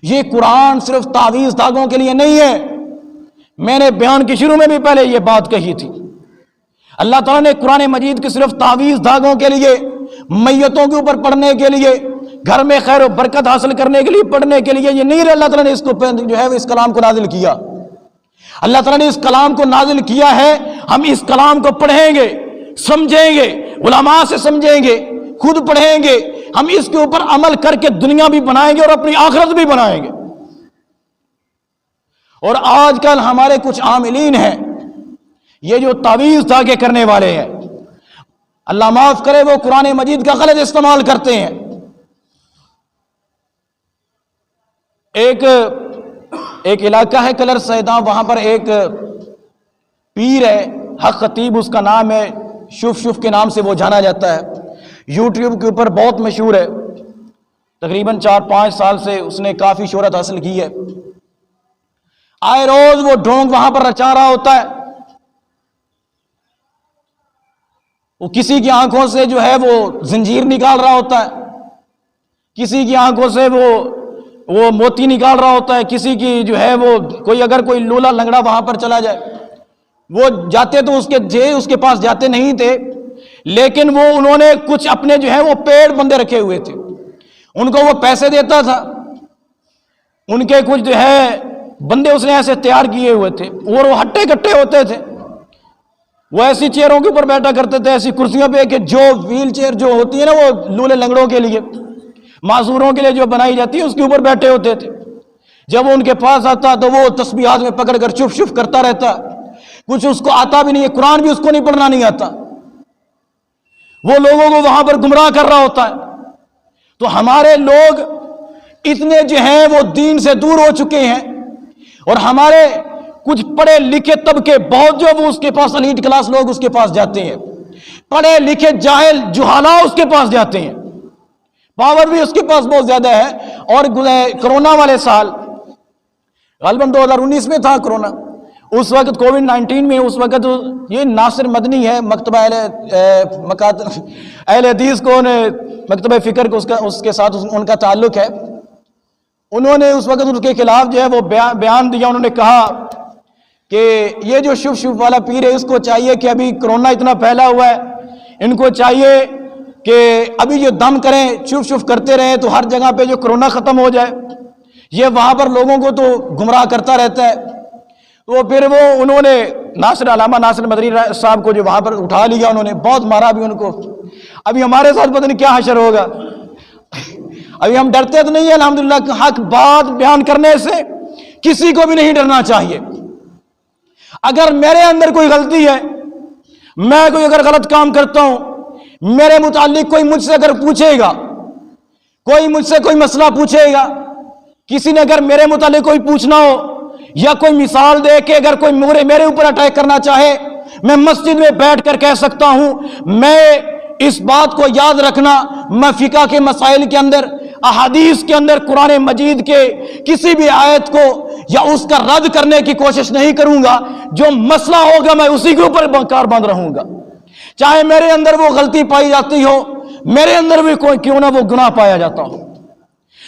یہ قرآن صرف تعویذ دھاگوں کے لیے نہیں ہے. میں نے بیان کے شروع میں بھی پہلے یہ بات کہی تھی. اللہ تعالیٰ نے قرآن مجید کے صرف تعویذ دھاگوں کے لیے، میتوں کے اوپر پڑھنے کے لیے، گھر میں خیر و برکت حاصل کرنے کے لیے پڑھنے کے لیے یہ نہیں. اللہ تعالیٰ نے اس کو جو ہے اس کلام کو نازل کیا. اللہ تعالیٰ نے اس کلام کو نازل کیا ہے. ہم اس کلام کو پڑھیں گے، سمجھیں گے، علماء سے سمجھیں گے، خود پڑھیں گے. ہم اس کے اوپر عمل کر کے دنیا بھی بنائیں گے اور اپنی آخرت بھی بنائیں گے. اور آج کل ہمارے کچھ عاملین ہیں، یہ جو تعویذ دھاگے کرنے والے ہیں، اللہ معاف کرے، وہ قرآن مجید کا غلط استعمال کرتے ہیں. ایک علاقہ ہے کلر سیداں، وہاں پر ایک پیر ہے، حق خطیب اس کا نام ہے، شف کے نام سے وہ جانا جاتا ہے. یوٹیوب کے اوپر بہت مشہور ہے. تقریباً 4-5 سال سے اس نے کافی شہرت حاصل کی ہے. آئے روز وہ ڈھونگ وہاں پر رچا رہا ہوتا ہے. وہ کسی کی آنکھوں سے جو ہے وہ زنجیر نکال رہا ہوتا ہے، کسی کی آنکھوں سے وہ موتی نکال رہا ہوتا ہے، کسی کی جو ہے وہ اگر کوئی لولا لنگڑا وہاں پر چلا جائے، وہ جاتے تو اس کے پاس جاتے نہیں تھے، لیکن انہوں نے کچھ اپنے جو ہے وہ پیڑ بندے رکھے ہوئے تھے، ان کو وہ پیسے دیتا تھا. ان کے کچھ جو ہے بندے اس نے ایسے تیار کیے ہوئے تھے اور وہ ہٹے کٹے ہوتے تھے. وہ ایسی چیئروں کے اوپر بیٹھا کرتے تھے، ایسی کرسیوں پہ کہ جو ویل چیئر جو ہوتی ہے نا وہ لولے لنگڑوں کے لیے، معذوروں کے لیے جو بنائی جاتی ہے، اس کے اوپر بیٹھے ہوتے تھے. جب وہ ان کے پاس آتا تو وہ تسبیحات میں پکڑ کر شف کرتا رہتا. کچھ اس کو آتا بھی نہیں ہے، قرآن بھی اس کو نہیں پڑھنا نہیں آتا. وہ لوگوں کو وہاں پر گمراہ کر رہا ہوتا ہے. تو ہمارے لوگ اتنے جو ہیں وہ دین سے دور ہو چکے ہیں، اور ہمارے کچھ پڑھے لکھے طبقے بہت جو وہ اس کے پاس ایلیٹ کلاس لوگ اس کے پاس جاتے ہیں، پڑھے لکھے جاہل جہالا اس کے پاس جاتے ہیں، پاور بھی اس کے پاس بہت زیادہ ہے. اور کرونا والے سال غالباً 2019 میں تھا کرونا، اس وقت کووڈ-19 میں، اس وقت یہ ناصر مدنی ہے، مکتبہ اہل حدیث کو مکتبہ فکر کو اس کے ساتھ ان کا تعلق ہے. انہوں نے اس وقت ان کے خلاف جو ہے وہ بیان دیا. انہوں نے کہا کہ یہ جو شف والا پیر ہے، اس کو چاہیے کہ ابھی کرونا اتنا پھیلا ہوا ہے، ان کو چاہیے کہ ابھی جو دم کریں، شف کرتے رہیں تو ہر جگہ پہ جو کرونا ختم ہو جائے. یہ وہاں پر لوگوں کو تو گمراہ کرتا رہتا ہے. تو پھر انہوں نے علامہ ناصر مدنی صاحب کو جو وہاں پر اٹھا لیا، انہوں نے بہت مارا بھی ان کو. ابھی ہمارے ساتھ پتہ نہیں کیا حشر ہوگا. ابھی ہم ڈرتے تو نہیں ہیں الحمدللہ. حق بات بیان کرنے سے کسی کو بھی نہیں ڈرنا چاہیے. اگر میرے اندر کوئی غلطی ہے، میں کوئی اگر غلط کام کرتا ہوں، میرے متعلق کوئی مجھ سے اگر پوچھے گا، کوئی مجھ سے کوئی مسئلہ پوچھے گا، کسی نے اگر میرے متعلق کوئی پوچھنا ہو یا کوئی مثال دے کے اگر کوئی میرے اوپر اٹیک کرنا چاہے، میں مسجد میں بیٹھ کر کہہ سکتا ہوں. میں اس بات کو یاد رکھنا، میں فقہ کے مسائل کے اندر، احادیث کے اندر قرآن مجید کے کسی بھی آیت کو یا اس کا رد کرنے کی کوشش نہیں کروں گا. جو مسئلہ ہوگا میں اسی کے اوپر کاربند رہوں گا، چاہے میرے اندر وہ غلطی پائی جاتی ہو، میرے اندر بھی کوئی کیوں نہ وہ گناہ پایا جاتا ہو.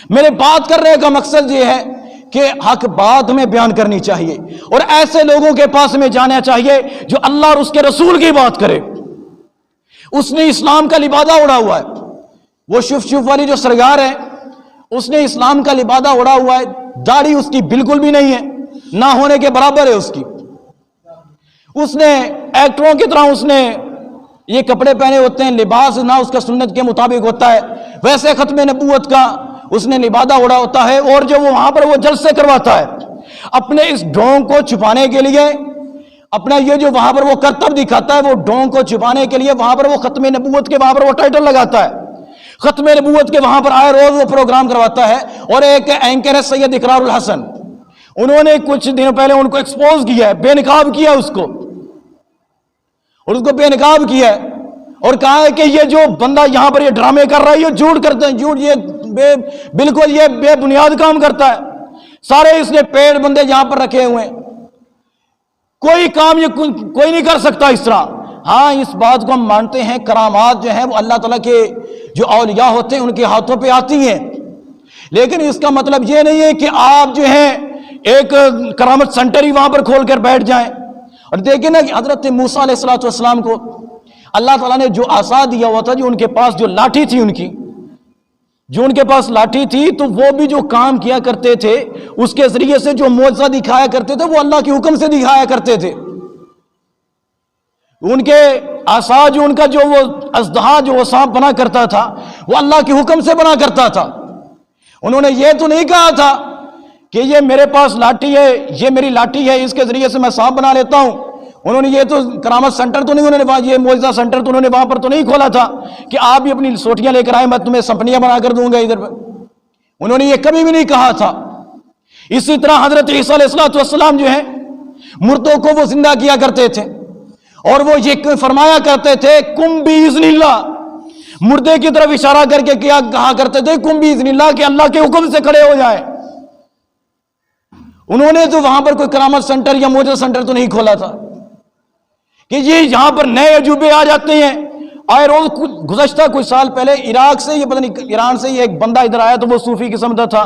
میرے بات کرنے کا مقصد یہ ہے کہ حق بات ہمیں بیان کرنی چاہیے، اور ایسے لوگوں کے پاس میں جانا چاہیے جو اللہ اور اس کے رسول کی بات کرے. اس نے اسلام کا لبادہ اڑا ہوا ہے. وہ شف والی جو سرگار ہے، اس نے اسلام کا لبادہ اڑا ہوا ہے. داڑھی اس کی بالکل بھی نہیں ہے، نہ ہونے کے برابر ہے اس کی. اس نے ایکٹروں کی طرح اس نے یہ کپڑے پہنے ہوتے ہیں، لباس نہ اس کا سنت کے مطابق ہوتا ہے. ویسے ختم نبوت کا اس نے لبادہ اڑا ہوتا ہے. اور جو وہاں پر وہ جلسے کرواتا ہے اپنے اس ڈھونگ کو چھپانے کے لیے، اپنا یہ جو وہاں پر وہ کرتب دکھاتا ہے، وہ ڈھونگ کو چھپانے کے لیے وہاں پر وہ ختم نبوت کے وہاں پر وہ ٹائٹل لگاتا ہے. ختم نبوت کے وہاں پر آئے روز وہ پروگرام کرواتا ہے. اور ایک اینکر ہے سید اقرار الحسن، انہوں نے کچھ دنوں پہلے ان کو ایکسپوز کیا ہے، بے نقاب کیا اس کو، اور اس کو بے نقاب کیا ہے اور کہا ہے کہ یہ جو بندہ یہاں پر یہ ڈرامے کر رہا ہے، یہ جھوٹ کرتے ہیں، جھوٹ، یہ بالکل یہ بے بنیاد کام کرتا ہے. سارے اس نے پیڑ بندے یہاں پر رکھے ہوئے ہیں، کوئی کام یہ کوئی نہیں کر سکتا اس طرح. ہاں اس بات کو ہم مانتے ہیں، کرامات جو ہیں وہ اللہ تعالیٰ کے جو اولیاء ہوتے ہیں ان کے ہاتھوں پہ آتی ہیں، لیکن اس کا مطلب یہ نہیں ہے کہ آپ جو ہیں ایک کرامت سینٹر ہی وہاں پر کھول کر بیٹھ جائیں. اور دیکھیں نا کہ حضرت موسیٰ علیہ السلام کو اللہ تعالیٰ نے جو عصا دیا ہوا تھا، جو ان کے پاس جو لاٹھی تھی، جو ان کے پاس لاٹھی تھی، تو وہ بھی جو کام کیا کرتے تھے، اس کے ذریعے سے جو معجزہ دکھایا کرتے تھے، وہ اللہ کے حکم سے دکھایا کرتے تھے. ان کے عصا جو ان کا جو وہ اژدہا جو وہ سانپ بنا کرتا تھا، وہ اللہ کے حکم سے بنا کرتا تھا. انہوں نے یہ تو نہیں کہا تھا کہ یہ میرے پاس لاٹھی ہے، یہ میری لاٹھی ہے، اس کے ذریعے سے میں سانپ بنا لیتا ہوں. انہوں نے یہ تو کرامت سینٹر تو نہیں، انہوں نے یہ معجزہ سینٹر تو انہوں نے وہاں پر تو نہیں کھولا تھا کہ آپ بھی اپنی سوٹیاں لے کر آئیں، میں تمہیں سپنیاں بنا کر دوں گا ادھر پر. انہوں نے یہ کبھی بھی نہیں کہا تھا. اسی طرح حضرت عیسیٰ علیہ السلام جو ہیں، مردوں کو وہ زندہ کیا کرتے تھے، اور وہ یہ فرمایا کرتے تھے کم باذن اللہ. مردے کی طرف اشارہ کر کے کہا کرتے تھے کم باذن اللہ، کہ اللہ کے حکم سے کھڑے ہو جائیں. انہوں نے تو وہاں پر کوئی کرامت سینٹر یا معجزہ سینٹر تو نہیں کھولا تھا کہ یہ یہاں پر نئے عجوبے آ جاتے ہیں. آئے روز گزشتہ کچھ سال پہلے عراق سے، یہ پتہ نہیں ایران سے، یہ ایک بندہ ادھر آیا تو وہ صوفی قسم کا تھا.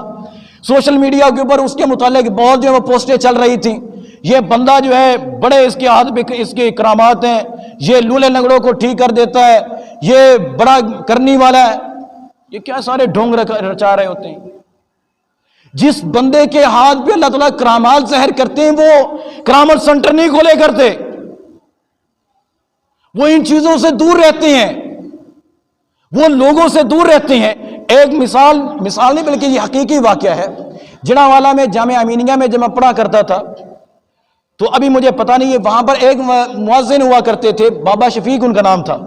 سوشل میڈیا کے اوپر اس کے متعلق بہت جو ہے وہ پوسٹیں چل رہی تھیں. یہ بندہ جو ہے بڑے اس کے ہاتھ پہ اس کے کرامات ہیں، یہ لولے لنگڑوں کو ٹھیک کر دیتا ہے، یہ بڑا کرنی والا ہے. یہ کیا سارے ڈھونگ رچا رہے ہوتے ہیں. جس بندے کے ہاتھ پہ اللہ تعالیٰ کرامات ظاہر کرتے ہیں، وہ کرامت سینٹر نہیں کھولے کرتے، وہ ان چیزوں سے دور رہتے ہیں، وہ لوگوں سے دور رہتے ہیں. ایک مثال نہیں بلکہ یہ حقیقی واقعہ ہے. جڑاوالا میں جامعہ امینیہ میں جب میں پڑھا کرتا تھا تو ابھی مجھے پتہ نہیں ہے، وہاں پر ایک مؤذن ہوا کرتے تھے، بابا شفیق ان کا نام تھا.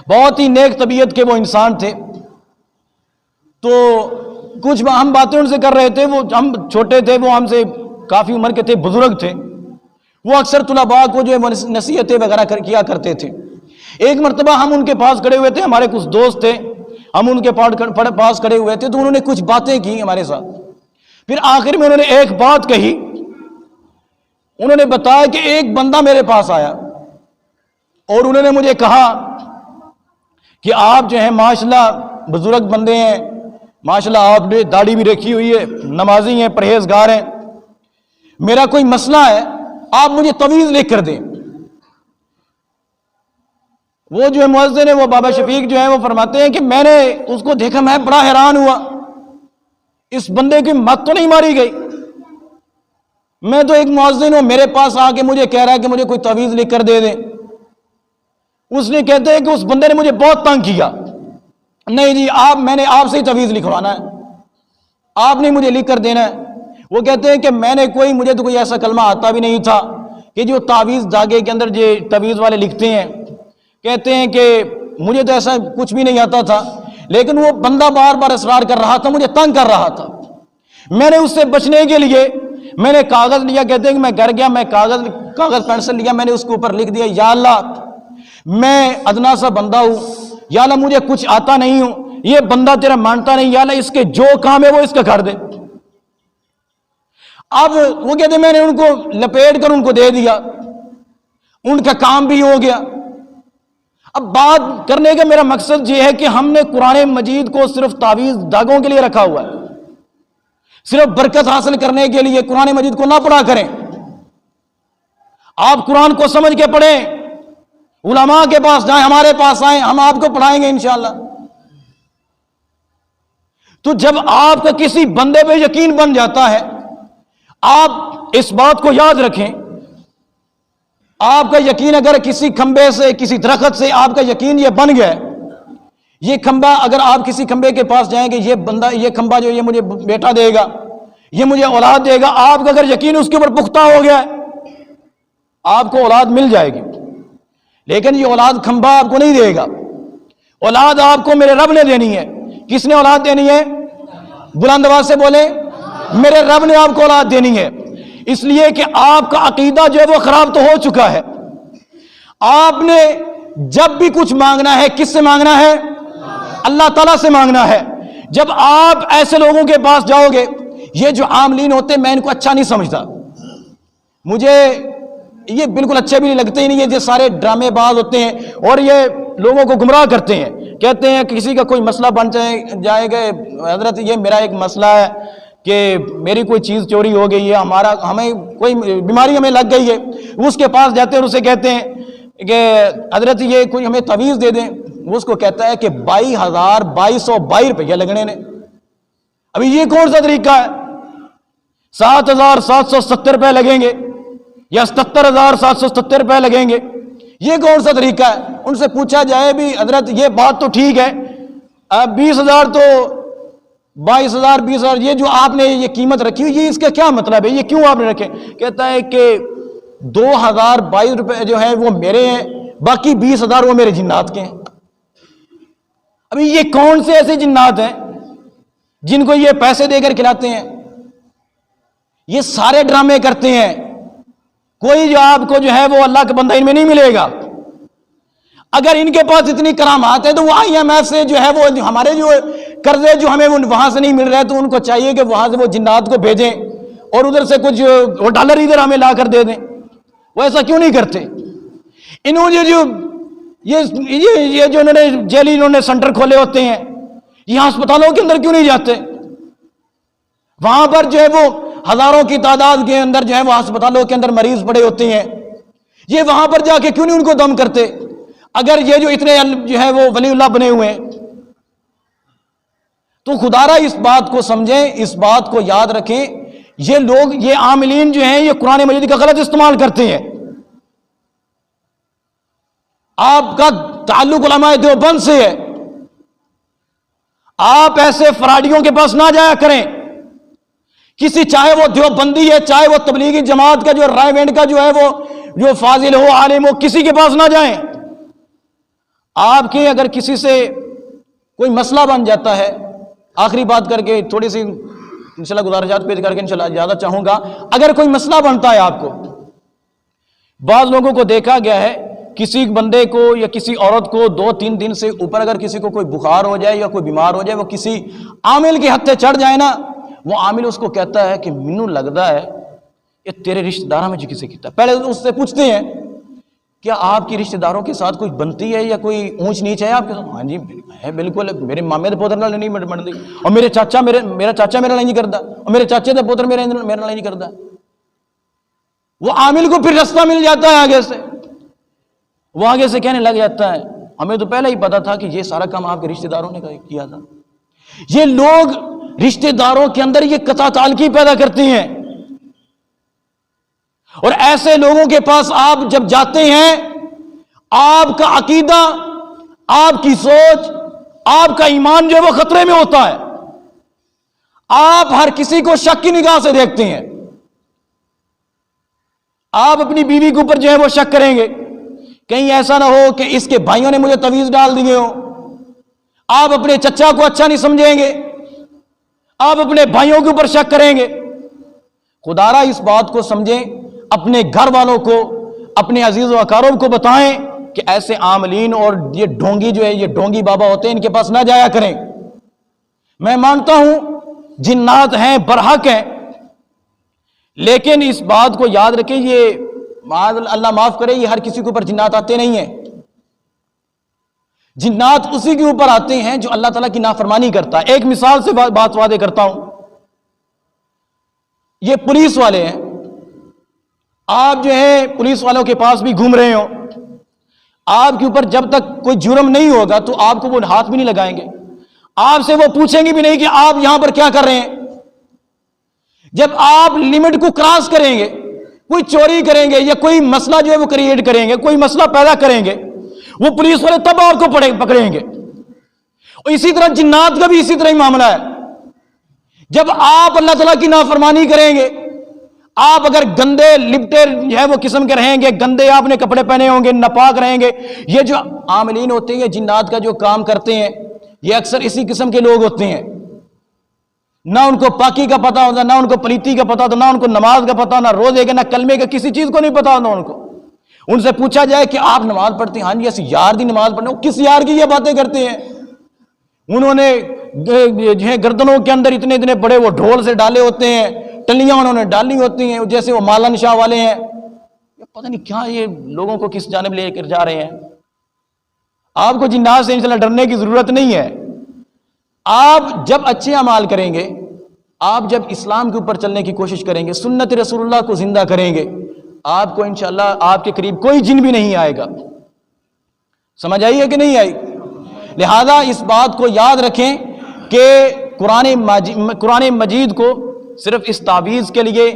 بہت ہی نیک طبیعت کے وہ انسان تھے. تو کچھ ہم باتیں ان سے کر رہے تھے، وہ ہم چھوٹے تھے، وہ ہم سے کافی عمر کے تھے، بزرگ تھے. وہ اکثر طلباء کو جو ہے نصیحتیں وغیرہ کیا کرتے تھے. ایک مرتبہ ہم ان کے پاس کھڑے ہوئے تھے، ہمارے کچھ دوست تھے، ہم ان کے پاس کھڑے ہوئے تھے، تو انہوں نے کچھ باتیں کی ہمارے ساتھ. پھر آخر میں انہوں نے ایک بات کہی. انہوں نے بتایا کہ ایک بندہ میرے پاس آیا اور انہوں نے مجھے کہا کہ آپ جو ہیں ماشاءاللہ بزرگ بندے ہیں، ماشاءاللہ آپ نے داڑھی بھی رکھی ہوئی ہے، نمازی ہیں، پرہیزگار ہیں، میرا کوئی مسئلہ ہے، آپ مجھے تعویذ لکھ کر دیں. وہ جو ہے مؤذن ہے، وہ بابا شفیق جو ہے وہ فرماتے ہیں کہ میں نے اس کو دیکھا، میں بڑا حیران ہوا، اس بندے کی مت تو نہیں ماری گئی. میں تو ایک مؤذن ہوں، میرے پاس آ کے مجھے کہہ رہا ہے کہ مجھے کوئی تعویذ لکھ کر دے دیں. اس نے کہتے ہیں کہ اس بندے نے مجھے بہت تنگ کیا. نہیں جی، میں نے آپ سے ہی تعویذ لکھوانا ہے، آپ نے مجھے لکھ کر دینا ہے. وہ کہتے ہیں کہ مجھے تو کوئی ایسا کلمہ آتا بھی نہیں تھا کہ جو تعویذ دھاگے کے اندر جو تعویذ والے لکھتے ہیں. کہتے ہیں کہ مجھے تو ایسا کچھ بھی نہیں آتا تھا، لیکن وہ بندہ بار بار اصرار کر رہا تھا، مجھے تنگ کر رہا تھا. میں نے اس سے بچنے کے لیے میں نے کاغذ لیا. کہتے ہیں کہ میں گھر گیا، میں کاغذ پینسل لیا، میں نے اس کے اوپر لکھ دیا، یا اللہ میں ادنا سا بندہ ہوں، یا اللہ مجھے کچھ آتا نہیں ہوں، یہ بندہ تیرا مانتا نہیں، یا اللہ اس کے جو کام ہے وہ اس کا کر دے. اب وہ کہتے ہیں میں نے ان کو لپیٹ کر ان کو دے دیا، ان کا کام بھی ہو گیا. اب بات کرنے کا میرا مقصد یہ ہے کہ ہم نے قرآن مجید کو صرف تعویذ دھاگوں کے لیے رکھا ہوا ہے. صرف برکت حاصل کرنے کے لیے قرآن مجید کو نہ پڑھا کریں. آپ قرآن کو سمجھ کے پڑھیں، علماء کے پاس جائیں، ہمارے پاس آئیں، ہم آپ کو پڑھائیں گے انشاءاللہ. تو جب آپ کا کسی بندے پہ یقین بن جاتا ہے، آپ اس بات کو یاد رکھیں، آپ کا یقین اگر کسی کھمبے سے، کسی درخت سے آپ کا یقین یہ بن گیا، یہ کھمبا، اگر آپ کسی کھمبے کے پاس جائیں گے، یہ بندہ، یہ کھمبا جو یہ مجھے بیٹا دے گا، یہ مجھے اولاد دے گا، آپ کا اگر یقین اس کے اوپر پختہ ہو گیا ہے، آپ کو اولاد مل جائے گی. لیکن یہ اولاد کھمبا آپ کو نہیں دے گا. اولاد آپ کو میرے رب نے دینی ہے. کس نے اولاد دینی ہے؟ بلند آواز سے بولیں، میرے رب نے آپ کو اولاد دینی ہے. اس لیے کہ آپ کا عقیدہ جو ہے وہ خراب تو ہو چکا ہے. آپ نے جب بھی کچھ مانگنا ہے کس سے مانگنا ہے؟ اللہ تعالیٰ سے مانگنا ہے. جب آپ ایسے لوگوں کے پاس جاؤ گے، یہ جو عاملین ہوتے ہیں، میں ان کو اچھا نہیں سمجھتا، مجھے یہ بالکل اچھے بھی نہیں لگتے ہی نہیں. یہ سارے ڈرامے باز ہوتے ہیں اور یہ لوگوں کو گمراہ کرتے ہیں. کہتے ہیں کہ کسی کا کوئی مسئلہ بن جائے گا، حضرت یہ میرا ایک مسئلہ ہے کہ میری کوئی چیز چوری ہو گئی ہے، ہمیں کوئی بیماری ہمیں لگ گئی ہے، اس کے پاس جاتے ہیں اور اسے کہتے ہیں کہ حضرت یہ کوئی ہمیں تعویذ دے دیں، وہ اس کو کہتا ہے کہ 22,2222 روپیہ لگنے نے۔ ابھی یہ کون سا طریقہ ہے؟ 7,770 روپے لگیں گے یا 77,770 روپے لگیں گے، یہ کون سا طریقہ ہے؟ ان سے پوچھا جائے بھی حضرت یہ بات تو ٹھیک ہے، 20,000 تو 22,000 20,000 یہ جو آپ نے یہ قیمت رکھی ہوئی، یہ اس کا کیا مطلب ہے، یہ کیوں آپ نے رکھے؟ کہتا ہے کہ 2,022 روپے جو ہیں وہ میرے ہیں، باقی 20,000 وہ میرے جنات کے ہیں۔ ابھی یہ کون سے ایسے جنات ہیں جن کو یہ پیسے دے کر کھلاتے ہیں؟ یہ سارے ڈرامے کرتے ہیں، کوئی جو آپ کو جو ہے وہ اللہ کا بندہ ان میں نہیں ملے گا۔ اگر ان کے پاس اتنی کرامات ہے تو وہ IMF سے جو ہے وہ ہمارے جو قرضے جو ہمیں وہاں سے نہیں مل رہے تو ان کو چاہیے کہ وہاں سے وہ جنات کو بھیجیں اور ادھر سے کچھ وہ ڈالر ادھر ہمیں لا کر دے دیں۔ وہ ایسا کیوں نہیں کرتے؟ انہوں نے جو انہوں نے جیلی انہوں نے سینٹر کھولے ہوتے ہیں، یہ ہسپتالوں کے اندر کیوں نہیں جاتے؟ وہاں پر جو ہے وہ ہزاروں کی تعداد کے اندر جو ہے وہ ہسپتالوں کے اندر مریض پڑے ہوتے ہیں، یہ وہاں پر جا کے کیوں نہیں ان کو دم کرتے؟ اگر یہ جو اتنے جو ہے وہ ولی اللہ بنے ہوئے ہیں تو خدارا اس بات کو سمجھیں، اس بات کو یاد رکھیں، یہ لوگ یہ عاملین جو ہیں یہ قرآن مجید کا غلط استعمال کرتے ہیں۔ آپ کا تعلق علماء دیوبند سے ہے، آپ ایسے فراڈیوں کے پاس نہ جایا کریں، کسی چاہے وہ دیوبندی ہے چاہے وہ تبلیغی جماعت کا جو رائے وینڈ کا جو ہے وہ جو فاضل ہو عالم ہو، کسی کے پاس نہ جائیں۔ آپ کے اگر کسی سے کوئی مسئلہ بن جاتا ہے، آخری بات کر کے تھوڑی سی انشاءاللہ گزارشات پیش کر کے انشاءاللہ اجازت چاہوں گا، اگر کوئی مسئلہ بنتا ہے آپ کو، بعض لوگوں کو دیکھا گیا ہے کسی بندے کو یا کسی عورت کو 2-3 دن سے اوپر اگر کسی کو کوئی بخار ہو جائے یا کوئی بیمار ہو جائے، وہ کسی عامل کے ہتھے چڑھ جائے نا، وہ عامل اس کو کہتا ہے کہ منو لگتا ہے یہ تیرے رشتہ داروں میں کسی کیتا۔ پہلے اس سے پوچھتے ہیں کیا آپ کی رشتہ داروں کے ساتھ کوئی بنتی ہے یا کوئی اونچ نیچ ہے آپ کے ساتھ؟ ہاں جی ہے بالکل، میرے مامے دے پوتر نال نہیں بنتی، اور میرا چاچا میرا نہیں کرتا، اور میرے چاچے دے پوتر میرے نال نہیں کرتا۔ وہ عامل کو پھر رستہ مل جاتا ہے آگے سے، وہ آگے سے کہنے لگ جاتا ہے ہمیں تو پہلے ہی پتا تھا کہ یہ سارا کام آپ کے رشتہ داروں نے کیا تھا۔ یہ لوگ رشتہ داروں کے اندر یہ قطع تعلقی پیدا کرتی ہیں، اور ایسے لوگوں کے پاس آپ جب جاتے ہیں، آپ کا عقیدہ، آپ کی سوچ، آپ کا ایمان جو ہے وہ خطرے میں ہوتا ہے۔ آپ ہر کسی کو شک کی نگاہ سے دیکھتے ہیں، آپ اپنی بیوی کے اوپر جو ہے وہ شک کریں گے، کہیں ایسا نہ ہو کہ اس کے بھائیوں نے مجھے تعویذ ڈال دیے ہو۔ آپ اپنے چچا کو اچھا نہیں سمجھیں گے، آپ اپنے بھائیوں کے اوپر شک کریں گے۔ خدارا اس بات کو سمجھیں، اپنے گھر والوں کو، اپنے عزیز و اقارب کو بتائیں کہ ایسے عاملین اور یہ ڈھونگی جو ہے، یہ ڈھونگی بابا ہوتے ہیں، ان کے پاس نہ جایا کریں۔ میں مانتا ہوں جنات ہیں، برحق ہیں، لیکن اس بات کو یاد رکھیں، یہ اللہ معاف کرے، یہ ہر کسی کے اوپر جنات آتے نہیں ہیں۔ جنات اسی کے اوپر آتے ہیں جو اللہ تعالیٰ کی نافرمانی کرتا ہے۔ ایک مثال سے بات واضح کرتا ہوں، یہ پولیس والے ہیں، آپ جو ہے پولیس والوں کے پاس بھی گھوم رہے ہو، آپ کے اوپر جب تک کوئی جرم نہیں ہوگا تو آپ کو وہ ہاتھ بھی نہیں لگائیں گے، آپ سے وہ پوچھیں گے بھی نہیں کہ آپ یہاں پر کیا کر رہے ہیں۔ جب آپ لمٹ کو کراس کریں گے، کوئی چوری کریں گے یا کوئی مسئلہ جو ہے وہ کریٹ کریں گے، کوئی مسئلہ پیدا کریں گے، وہ پولیس والے تب آپ کو پکڑیں گے۔ اور اسی طرح جنات کا بھی اسی طرح ہی معاملہ ہے۔ جب آپ اللہ تعالیٰ کی نافرمانی کریں گے، آپ اگر گندے لپٹے جو ہے وہ قسم کے رہیں گے، گندے آپ نے کپڑے پہنے ہوں گے، ناپاک رہیں گے، یہ جو عاملین ہوتے ہیں جنات کا جو کام کرتے ہیں، یہ اکثر اسی قسم کے لوگ ہوتے ہیں۔ نہ ان کو پاکی کا پتہ ہوتا، نہ ان کو پلیتی کا پتہ ہوتا، نہ ان کو نماز کا پتہ، نہ روزے کا، نہ کلمے کا، کسی چیز کو نہیں پتہ ہوتا ان کو۔ ان سے پوچھا جائے کہ آپ نماز پڑھتے ہیں؟ ہاں جی ایسی یار دی نماز پڑھنے، کس یار کی یہ باتیں کرتے ہیں؟ انہوں نے جو ہے گردنوں کے اندر اتنے اتنے بڑے وہ ڈھول سے ڈالے ہوتے ہیں، ٹلیاں انہوں نے ڈالی ہوتی ہیں جیسے وہ مالن شاہ والے ہیں، پتہ نہیں کیا یہ لوگوں کو کس جانب لے کر جا رہے ہیں۔ آپ کو جنات سے انشاءاللہ ڈرنے کی ضرورت نہیں ہے. آپ جب اچھے اعمال کریں گے، آپ جب اسلام کے اوپر چلنے کی کوشش کریں گے، سنت رسول اللہ کو زندہ کریں گے، آپ کو انشاءاللہ آپ کے قریب کوئی جن بھی نہیں آئے گا. سمجھ آئی ہے کہ نہیں آئی؟ لہذا اس بات کو یاد رکھیں کہ قرآن مجید کو صرف اس تعویذ کے لیے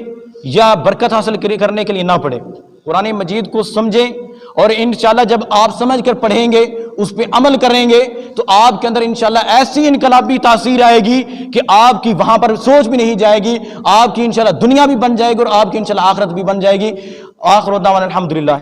یا برکت حاصل کرنے کے لیے نہ پڑھیں. قرآن مجید کو سمجھیں، اور انشاءاللہ جب آپ سمجھ کر پڑھیں گے، اس پہ عمل کریں گے، تو آپ کے اندر انشاءاللہ ایسی انقلابی تاثیر آئے گی کہ آپ کی وہاں پر سوچ بھی نہیں جائے گی، آپ کی انشاءاللہ دنیا بھی بن جائے گی اور آپ کی انشاءاللہ آخرت بھی بن جائے گی. آخر دعوانا الحمدللہ.